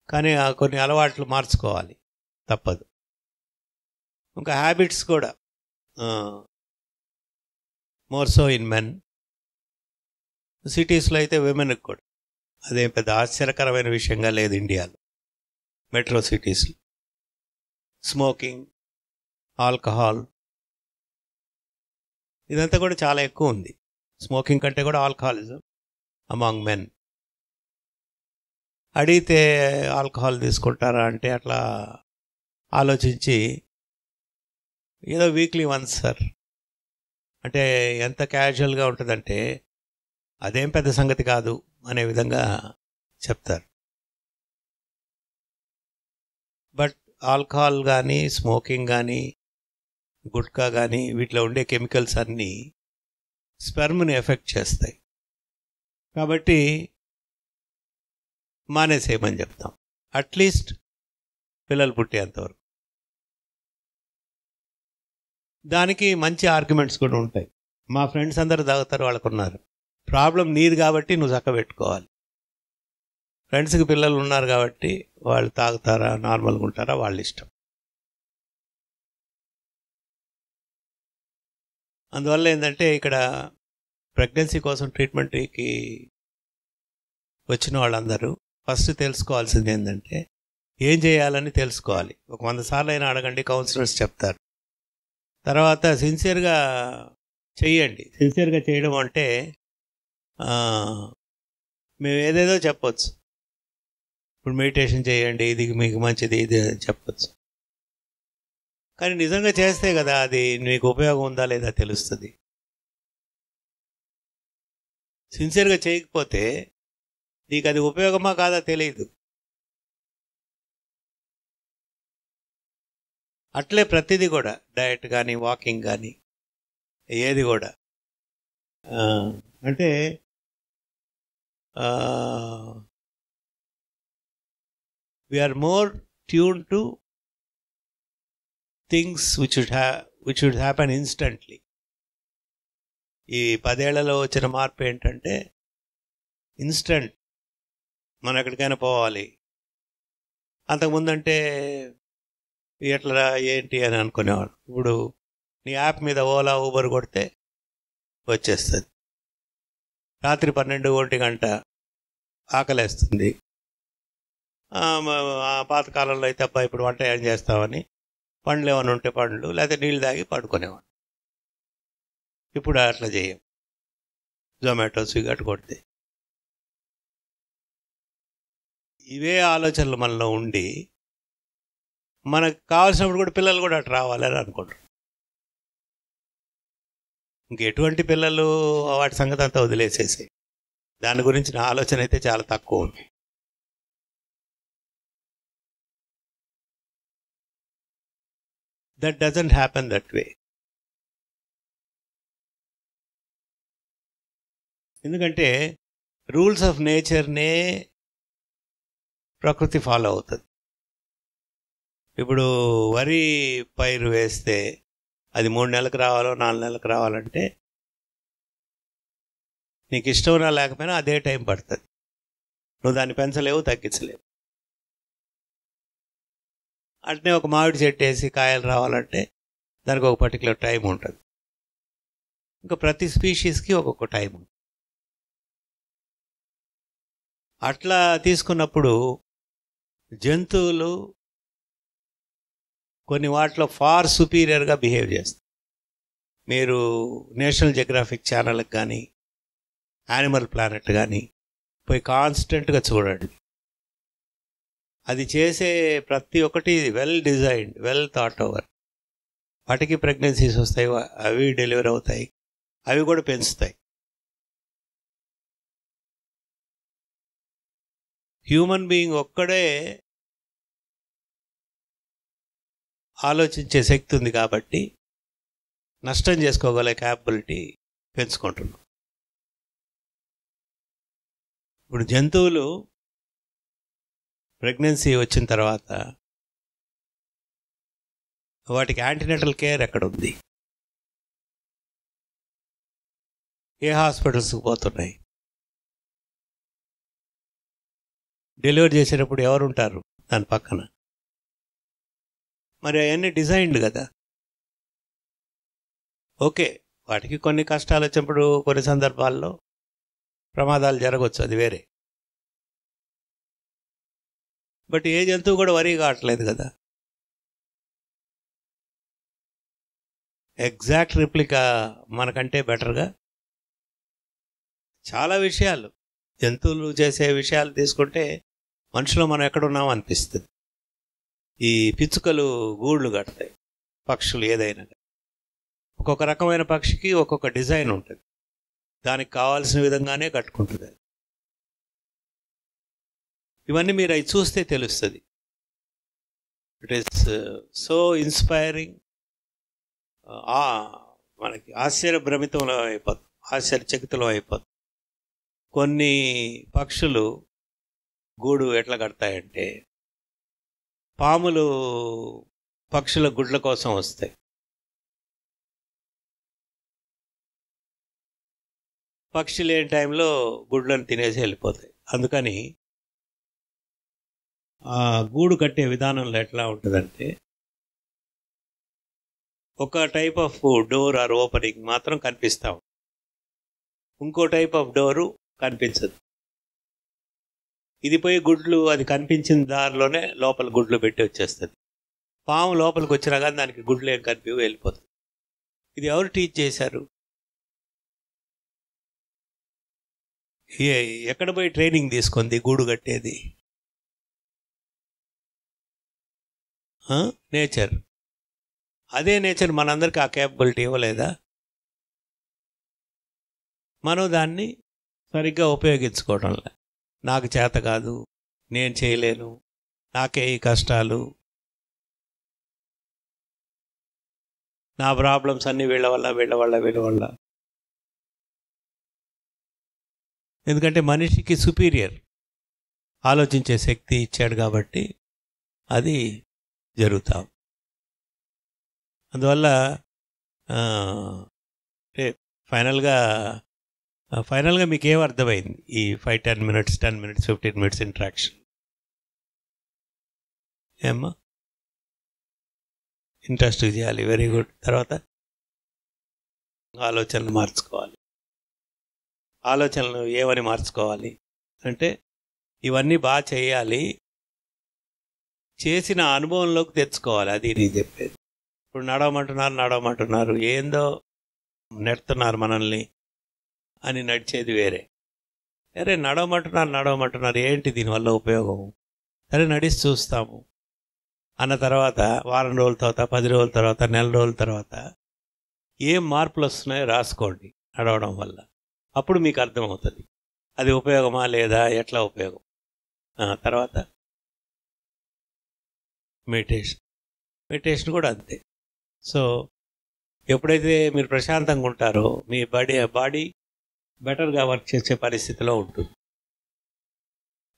కానీ కొన్ని అలవాట్లు మార్చుకోవాలి, తప్పదు. ఇంకా హ్యాబిట్స్ కూడా మోర్ సో ఇన్ మెన్. సిటీస్లో అయితే విమెన్కి కూడా అదేం పెద్ద ఆశ్చర్యకరమైన విషయంగా లేదు ఇండియాలో. మెట్రో సిటీస్లో స్మోకింగ్, ఆల్కహాల్ ఇదంతా కూడా చాలా ఎక్కువ ఉంది. స్మోకింగ్ కంటే కూడా ఆల్కహాలిజం అమాంగ్ మెన్. అడిగితే ఆల్కహాల్ తీసుకుంటారా అంటే అట్లా ఆలోచించి ఏదో వీక్లీ వన్స్ సార్ అంటే ఎంత క్యాజువల్గా ఉంటుందంటే అదేం పెద్ద సంగతి కాదు అనే విధంగా చెప్తారు. బట్ ఆల్కహాల్ కానీ, స్మోకింగ్ కానీ, గుట్కా కానీ వీటిలో ఉండే కెమికల్స్ అన్నీ స్పెర్మ్ని ఎఫెక్ట్ చేస్తాయి. కాబట్టి మానేసేయమని చెప్తాం, అట్లీస్ట్ పిల్లలు పుట్టేంతవరకు. దానికి మంచి ఆర్గ్యుమెంట్స్ కూడా ఉంటాయి. మా ఫ్రెండ్స్ అందరూ తాగుతారు, వాళ్ళకున్నారు. ప్రాబ్లం నీది కాబట్టి నువ్వు చక్క పెట్టుకోవాలి. ఫ్రెండ్స్కి పిల్లలు ఉన్నారు కాబట్టి వాళ్ళు తాగుతారా, నార్మల్గా ఉంటారా, వాళ్ళ ఇష్టం. అందువల్ల ఏంటంటే ఇక్కడ ప్రెగ్నెన్సీ కోసం ట్రీట్మెంట్కి వచ్చిన వాళ్ళందరూ ఫస్ట్ తెలుసుకోవాల్సింది ఏంటంటే ఏం చేయాలని తెలుసుకోవాలి. ఒక 100 సార్లు అయినా అడగండి, కౌన్సిలర్స్ చెప్తారు. తర్వాత సిన్సియర్గా చెయ్యండి. సిన్సియర్గా చేయడం అంటే మేము ఏదేదో చెప్పొచ్చు. ఇప్పుడు మెడిటేషన్ చేయండి, ఇది మీకు మంచిది, ఇది చెప్పొచ్చు. కానీ నిజంగా చేస్తే కదా అది మీకు ఉపయోగం ఉందా లేదా తెలుస్తుంది. సిన్సియర్గా చేయకపోతే నీకు అది ఉపయోగమా కాదా తెలియదు. అట్లే ప్రతిదీ కూడా, డయట్ కానీ, వాకింగ్ కానీ, ఏది కూడా అంటే we are more tune to things which should happen instantly. ఈ 10 ఏళ్లలో వచ్చిన మార్పు ఏంటంటే ఇన్స్టంట్. మనం ఎక్కడికైనా పోవాలి, అంతకుముందంటే ఎట్లా ఏంటి అని అనుకునేవాడు. ఇప్పుడు నీ యాప్ మీద ఓలా, ఊబర్ కొడితే వచ్చేస్తుంది. రాత్రి 12-1 గంట ఆకలేస్తుంది. పాతకాలంలో అయితే అబ్బా ఇప్పుడు వంట ఏం చేస్తామని పండ్లు ఏమైనా ఉంటే పండ్లు, లేకపోతే నీళ్ళు తాగి పడుకునేవాడు. ఇప్పుడు అట్లా చేయం. జొమాటో, స్విగ్గీ అటు కొడితే. ఇవే ఆలోచనలు మనలో ఉండి మనకు కావాల్సినప్పుడు కూడా పిల్లలు కూడా అటు రావాలని అనుకుంటారు. ఇంకెటువంటి పిల్లలు వాటి సంగతి అంతా వదిలేసేసి దాని గురించిన ఆలోచన అయితే చాలా తక్కువ ఉంది. That doesn't happen that way. ఎందుకంటే రూల్స్ ఆఫ్ నేచర్నే ప్రకృతి ఫాలో అవుతుంది. ఇప్పుడు వరి పైరు వేస్తే అది 3 నెలలకు రావాలో 4 నెలలకు రావాలంటే నీకు ఇష్టం లేకపోయినా అదే టైం పడుతుంది. నువ్వు దాన్ని పెంచలేవు, తగ్గించలేవు. అట్నే ఒక మామిడి చెట్టు వేసి కాయలు రావాలంటే దానికి ఒక పర్టికులర్ టైం ఉంటుంది. ఇంకా ప్రతి స్పీషీస్కి ఒక్కొక్క టైం ఉంటుంది. అట్లా తీసుకున్నప్పుడు జంతువులు కొన్ని వాటిలో ఫార్ సుపీరియర్గా బిహేవ్ చేస్తాయి. మీరు నేషనల్ జియోగ్రాఫిక్ ఛానల్కి కానీ యానిమల్ ప్లానెట్ కానీ పోయి కాన్స్టెంట్గా చూడండి. అది చేసే ప్రతి ఒక్కటి well designed, well thought over. వాటికి ప్రెగ్నెన్సీస్ వస్తాయి, అవి డెలివరీ అవుతాయి, అవి కూడా పెంచుతాయి. హ్యూమన్ బీయింగ్ ఒక్కడే ఆలోచించే శక్తి ఉంది కాబట్టి నష్టం చేసుకోగల క్యాపబిలిటీ పెంచుకుంటున్నాం. ఇప్పుడు జంతువులు ప్రెగ్నెన్సీ వచ్చిన తర్వాత వాటికి యాంటీనేటల్ కేర్ ఎక్కడుంది? ఏ హాస్పిటల్స్కి పోతున్నాయి? డెలివరీ చేసేటప్పుడు ఎవరు ఉంటారు దాని పక్కన? మరి అవన్నీ డిజైన్డ్ కదా. ఓకే, వాటికి కొన్ని కష్టాలు వచ్చినప్పుడు కొన్ని సందర్భాల్లో ప్రమాదాలు జరగవచ్చు, అది వేరే. బట్ ఏ జంతువు కూడా వరీ కావట్లేదు కదా. ఎగ్జాక్ట్ రిప్లికా మనకంటే బెటర్గా చాలా విషయాలు, జంతువులు చేసే విషయాలు తీసుకుంటే మనుషులు మనం ఎక్కడున్నామో అనిపిస్తుంది. ఈ పిచ్చుకలు గూళ్ళు కడతాయి, పక్షులు ఏదైనా. ఒక్కొక్క రకమైన పక్షికి ఒక్కొక్క డిజైన్ ఉంటుంది, దానికి కావాల్సిన విధంగానే కట్టుకుంటుంది. ఇవన్నీ మీరు అవి చూస్తే తెలుస్తుంది. It is so inspiring. మనకి ఆశ్చర్యభ్రమితంలో అయిపోతుంది, ఆశ్చర్యచకితులం అయిపోతుంది. కొన్ని పక్షులు గూడు ఎట్లా కడతాయంటే, పాములు పక్షుల గుడ్ల కోసం వస్తాయి. పక్షి లేని టైంలో గుడ్లను తినేసి వెళ్ళిపోతాయి. అందుకని ఆ గూడు కట్టే విధానంలో ఎట్లా ఉంటుందంటే, ఒక type of door or opening మాత్రం కనిపిస్తాం, ఇంకో టైప్ ఆఫ్ డోరు కనిపించదు. ఇది పోయి గుడ్లు అది కనిపించిన దారిలోనే లోపల గుడ్లు పెట్టి వచ్చేస్తుంది. పాము లోపలికి వచ్చినా కానీ దానికి గుడ్లు ఏం కనిపి వెళ్ళిపోతుంది. ఇది ఎవరు టీచ్ చేశారు? ఎక్కడ పోయి ట్రైనింగ్ తీసుకుంది గూడు కట్టేది? నేచర్. అదే నేచర్ మనందరికీ ఆ క్యాపబిలిటీ ఇవ్వలేదా? మనం దాన్ని సరిగ్గా ఉపయోగించుకోవడంలే. నాకు చేత కాదు, నేను చేయలేను, నాకే ఈ కష్టాలు, నా ప్రాబ్లమ్స్ అన్నీ వీళ్ళ వల్ల. ఎందుకంటే మనిషికి సుపీరియర్ ఆలోచించే శక్తి ఇచ్చాడు కాబట్టి అది జరుగుతాం. అందువల్ల ఫైనల్గా మీకు ఏం అర్థమైంది ఈ 5-10 minutes 10 minutes 15 minutes ఇంట్రాక్షన్? ఏమ్మా, ఇంట్రెస్ట్గా చేయాలి, వెరీ గుడ్. తర్వాత ఆలోచనలు మార్చుకోవాలి. ఆలోచనలు ఏమని మార్చుకోవాలి అంటే, ఇవన్నీ బాగా చేయాలి, చేసిన అనుభవంలోకి తెచ్చుకోవాలి. అది నేను చెప్పేది. ఇప్పుడు నడవమంటున్నారు, ఏందో నెడుతున్నారు మనల్ని అని నడిచేది వేరే. అరే నడవమంటున్నారు, ఏంటి దీనివల్ల ఉపయోగం? సరే నడిచి చూస్తాము అన్న తర్వాత వారం రోజుల తర్వాత, 10 రోజుల తర్వాత, నెల రోజుల తర్వాత ఏం మార్పులు వస్తున్నాయో రాసుకోండి నడవడం వల్ల. అప్పుడు మీకు అర్థమవుతుంది అది ఉపయోగమా లేదా, ఎట్లా ఉపయోగం. తర్వాత మెడిటేషన్ కూడా అంతే. సో ఎప్పుడైతే మీరు ప్రశాంతంగా ఉంటారో మీ బాడీ బెటర్గా వర్క్ చేసే పరిస్థితిలో ఉంటుంది.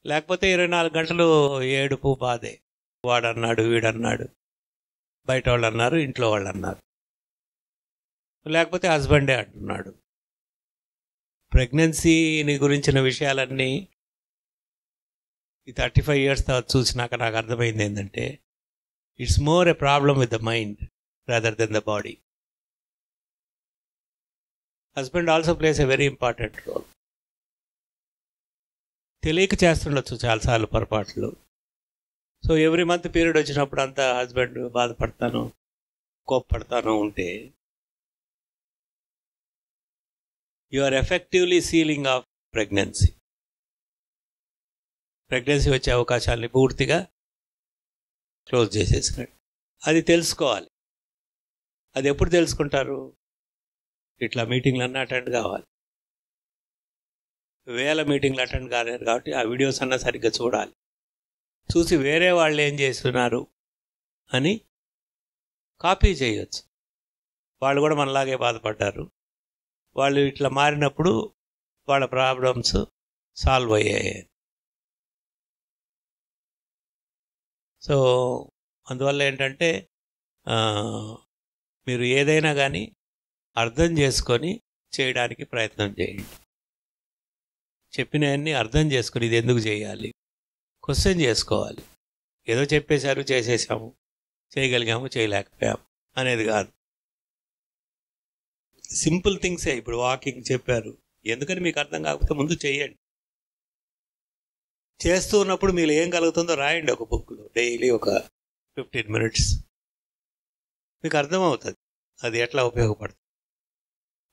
లేకపోతే 24 గంటలు ఏడుపు, బాధే. వాడన్నాడు, వీడన్నాడు, బయట వాళ్ళు అన్నారు, ఇంట్లో వాళ్ళు అన్నారు, లేకపోతే హస్బెండే అంటున్నాడు. ప్రెగ్నెన్సీని గురించిన విషయాలన్నీ ఈ 35 years తర్వాత చూసినాక నాకు అర్థమైంది ఏంటంటే, it's more a problem with the mind rather than the body. Husband also plays a very important role. తెలియక చేస్తుండొచ్చు చాలాసార్లు పొరపాట్లు. సో ఎవ్రీ మంత్ పీరియడ్ వచ్చినప్పుడు అంతా హస్బెండ్ బాధపడతాను, కోప్పడతాను ఉంటే you are effectively sealing off pregnancy. Pregnancy వచ్చే అవకాశాలని పూర్తిగా క్లోజ్ చేసేసినట్టు. అది తెలుసుకోవాలి. అది ఎప్పుడు తెలుసుకుంటారు? ఇట్లా మీటింగ్లు అన్నీ అటెండ్ కావాలి. వేల మీటింగ్లు అటెండ్ కాలేదు కాబట్టి ఆ వీడియోస్ అన్నా సరిగ్గా చూడాలి. చూసి వేరే వాళ్ళు ఏం చేస్తున్నారు అని కాపీ చేయొచ్చు. వాళ్ళు కూడా మనలాగే బాధపడ్డారు, వాళ్ళు ఇట్లా మారినప్పుడు వాళ్ళ ప్రాబ్లమ్స్ సాల్వ్ అయ్యాయి. సో అందువల్ల ఏంటంటే మీరు ఏదైనా కానీ అర్థం చేసుకొని చేయడానికి ప్రయత్నం చేయండి. చెప్పినవన్నీ అర్థం చేసుకొని ఇది ఎందుకు చేయాలి, క్వశ్చన్ చేసుకోవాలి. ఏదో చెప్పేశారు, చేసేసాము, చేయగలిగాము, చేయలేకపోయాము అనేది కాదు. సింపుల్ థింగ్సే. ఇప్పుడు వాకింగ్ చెప్పారు, ఎందుకని మీకు అర్థం కాకపోతే ముందు చేయండి. చేస్తూ ఉన్నప్పుడు మీరు ఏం కలుగుతుందో రాయండి ఒక బుక్లో. డైలీ ఒక 15 minutes మీకు అర్థమవుతుంది అది ఎట్లా ఉపయోగపడుతుంది.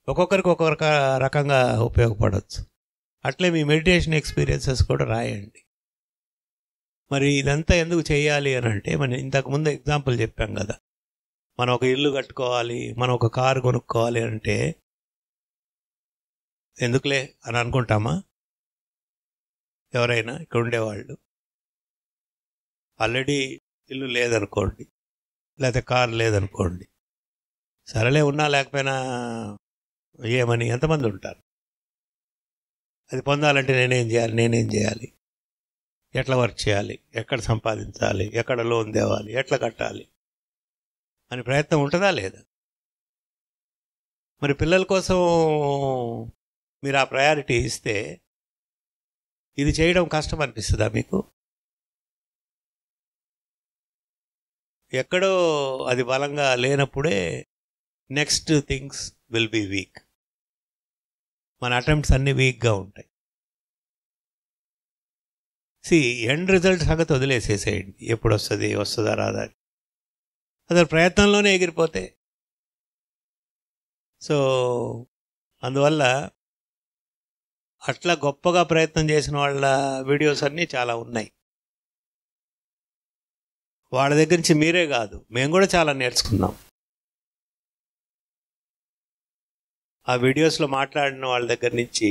ఒక్కొక్కరికి ఒక్కొక్క రకంగా ఉపయోగపడవచ్చు. అట్లే మీ మెడిటేషన్ ఎక్స్పీరియన్సెస్ కూడా రాయండి. మరి ఇదంతా ఎందుకు చేయాలి అని అంటే, మనం ఇంతకుముందు ఎగ్జాంపుల్ చెప్పాం కదా, మనం ఒక ఇల్లు కట్టుకోవాలి, మనం ఒక కారు కొనుక్కోవాలి అంటే ఎందుకులే అని అనుకుంటామా? ఎవరైనా ఇక్కడ ఉండేవాళ్ళు ఆల్రెడీ ఇల్లు లేదనుకోండి, లేకపోతే కారు లేదనుకోండి, సరేలే ఉన్నా లేకపోయినా ఏమని ఎంతమంది ఉంటారు? అది పొందాలంటే నేనేం చేయాలి, ఎట్లా వర్క్ చేయాలి, ఎక్కడ సంపాదించాలి, ఎక్కడ లోన్ తేవాలి, ఎట్లా కట్టాలి అని ప్రయత్నం ఉంటుందా లేదా? మరి పిల్లల కోసం మీరు ఆ ప్రయారిటీ ఇస్తే ఇది చేయడం కష్టం అనిపిస్తుందా మీకు? ఎక్కడో అది బలంగా లేనప్పుడే next things will be weak. మన అటెంప్ట్స్ అన్నీ వీక్గా ఉంటాయి. ఎండ్ రిజల్ట్ సంగతి వదిలేసేసేయండి. ఎప్పుడు వస్తుందా రాదా, అసలు ప్రయత్నంలోనే ఎగిరిపోతే. సో అందువల్ల అట్లా గొప్పగా ప్రయత్నం చేసిన వాళ్ళ వీడియోస్ అన్నీ చాలా ఉన్నాయి. వాళ్ళ దగ్గర నుంచి మీరే కాదు, మేము కూడా చాలా నేర్చుకున్నాం. ఆ వీడియోస్లో మాట్లాడిన వాళ్ళ దగ్గర నుంచి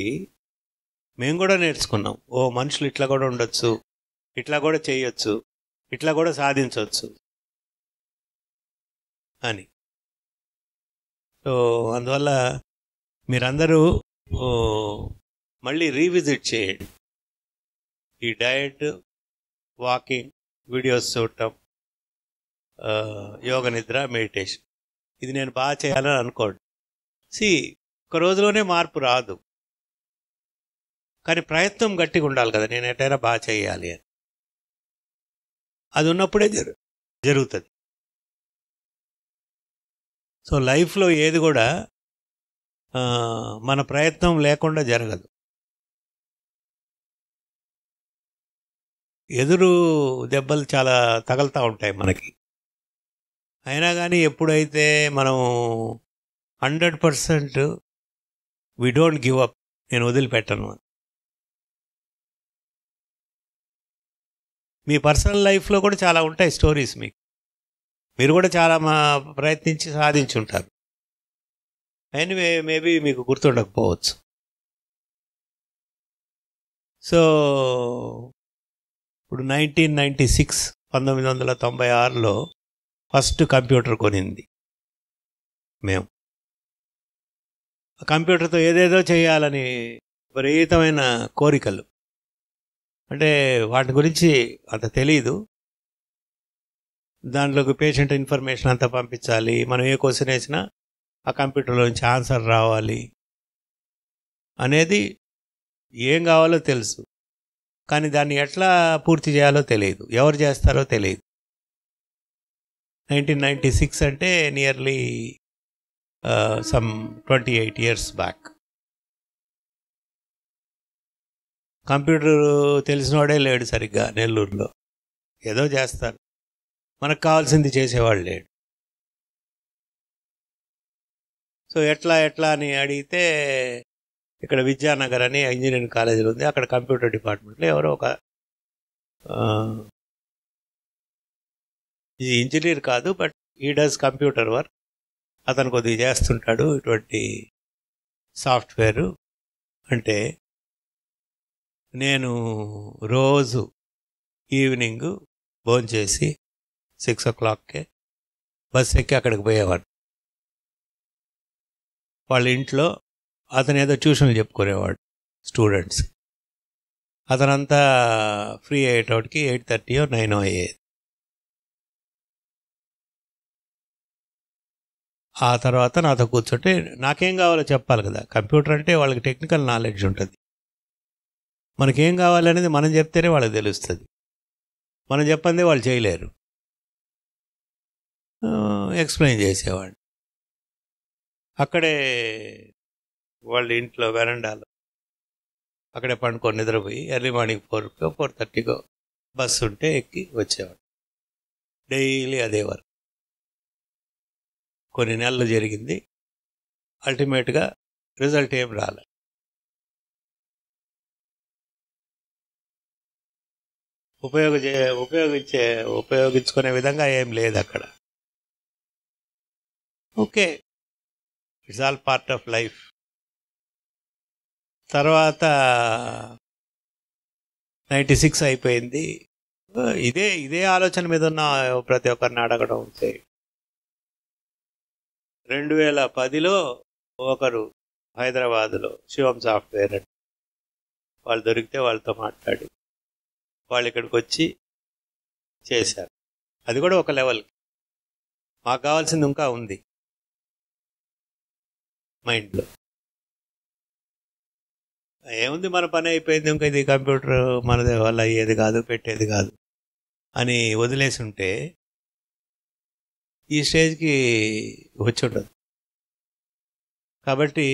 మేము కూడా నేర్చుకున్నాం. ఓ మనుషులు ఇట్లా కూడా ఉండొచ్చు, ఇట్లా కూడా చేయొచ్చు, ఇట్లా కూడా సాధించవచ్చు అని. సో అందువల్ల మీరందరూ మళ్ళీ రీవిజిట్ చేయండి. ఈ డయట్, వాకింగ్, వీడియోస్ చూడటం, యోగ నిద్ర, మెడిటేషన్, ఇది నేను బాగా చేయాలని అనుకోండి. ఒక రోజులోనే మార్పు రాదు, కానీ ప్రయత్నం గట్టిగా ఉండాలి కదా, నేను ఎటైనా బాగా చేయాలి అని. అది ఉన్నప్పుడే జరుగుతుంది. సో లైఫ్లో ఏది కూడా మన ప్రయత్నం లేకుండా జరగదు. ఎదురు దెబ్బలు చాలా తగులుతూ ఉంటాయి మనకి. అయినా కానీ ఎప్పుడైతే మనం 100% వి డోంట్ గివ్ అప్, నేను వదిలిపెట్టను. మీ పర్సనల్ లైఫ్లో కూడా చాలా ఉంటాయి స్టోరీస్. మీరు కూడా చాలా ప్రయత్నించి సాధించి ఉంటారు. ఎనీవే మేబీ మీకు గుర్తుండకపోవచ్చు. సో ఇప్పుడు 1996 ఫస్ట్ కంప్యూటర్ కొనింది మేము. ఆ కంప్యూటర్తో ఏదేదో చేయాలని విపరీతమైన కోరికలు. అంటే వాటి గురించి అంత తెలీదు. దాంట్లోకి పేషెంట్ ఇన్ఫర్మేషన్ అంతా పంపించాలి, మనం ఏ క్వశ్చన్ వేసినా ఆ కంప్యూటర్లో నుంచి ఆన్సర్ రావాలి అనేది ఏం కావాలో తెలుసు, కానీ దాన్ని ఎట్లా పూర్తి చేయాలో తెలియదు, ఎవరు చేస్తారో తెలియదు. 1996 అంటే nearly some 28 years back. Computer తెలిసినవాడే లేడు సరిగ్గా నెల్లూరులో. ఏదో చేస్తారు, మనకు కావాల్సింది చేసేవాళ్ళు లేడు. సో ఎట్లా అని అడిగితే ఇక్కడ విద్యానగర్ అని ఇంజనీరింగ్ కాలేజీలో ఉంది, అక్కడ కంప్యూటర్ డిపార్ట్మెంట్లో ఎవరో ఒక ఇది ఇంజనీర్ కాదు, బట్ ఈ డస్ కంప్యూటర్ వర్క్, అతను కొద్దిగా చేస్తుంటాడు ఇటువంటి సాఫ్ట్వేరు. అంటే నేను రోజు ఈవినింగ్ భోంచేసి 6 o'clockకే బస్ ఎక్కి అక్కడికి పోయేవాడు. వాళ్ళ ఇంట్లో అతను ఏదో ట్యూషన్లు చెప్పుకునేవాడు స్టూడెంట్స్. అతనంతా ఫ్రీ అయ్యేటోటికి 8:30 or 9 అయ్యేది. ఆ తర్వాత నాతో కూర్చుంటే నాకేం కావాలో చెప్పాలి కదా. కంప్యూటర్ అంటే వాళ్ళకి టెక్నికల్ నాలెడ్జ్ ఉంటుంది, మనకేం కావాలి అనేది మనం చెప్తేనే వాళ్ళకి తెలుస్తుంది. మనం చెప్పందే వాళ్ళు చేయలేరు. ఎక్స్ప్లెయిన్ చేసేవాడు. అక్కడే వాళ్ళ ఇంట్లో వెరండాలో అక్కడే పండుకొని నిద్రపోయి ఎర్లీ మార్నింగ్ 4:30 బస్సు ఉంటే ఎక్కి వచ్చేవాడు. డైలీ అదే వర్క్. కొన్ని నెలలు జరిగింది. అల్టిమేట్గా రిజల్ట్ ఏం రాలే. ఉపయోగించుకునే విధంగా ఏం లేదు అక్కడ. Okay, it's all part of life. తర్వాత 96 అయిపోయింది. ఇదే ఆలోచన మీద ఉన్న ప్రతి ఒక్కరిని అడగడం. 2010లో ఒకరు హైదరాబాదులో శివం సాఫ్ట్వేర్ అని వాళ్ళు దొరికితే వాళ్ళతో మాట్లాడి వాళ్ళు ఇక్కడికి వచ్చి చేశారు. అది కూడా ఒక లెవెల్. మాకు కావాల్సింది ఇంకా ఉంది మైండ్లో. ఏముంది, మన పని అయిపోయింది, ఇంకా ఇది కంప్యూటర్ మనది వల్ల అయ్యేది కాదు, పెట్టేది కాదు అని వదిలేసి ఉంటే ఈ స్టేజ్కి వచ్చి ఉండదు. కాబట్టి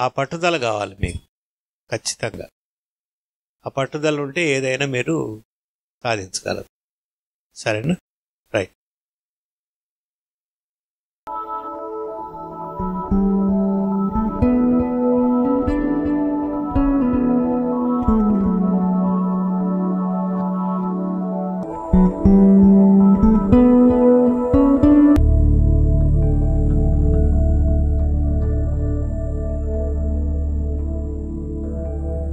ఆ పట్టుదల కావాలి మీకు ఖచ్చితంగా. ఆ పట్టుదల ఉంటే ఏదైనా మీరు సాధించగలరు. సరేనా? రైట్.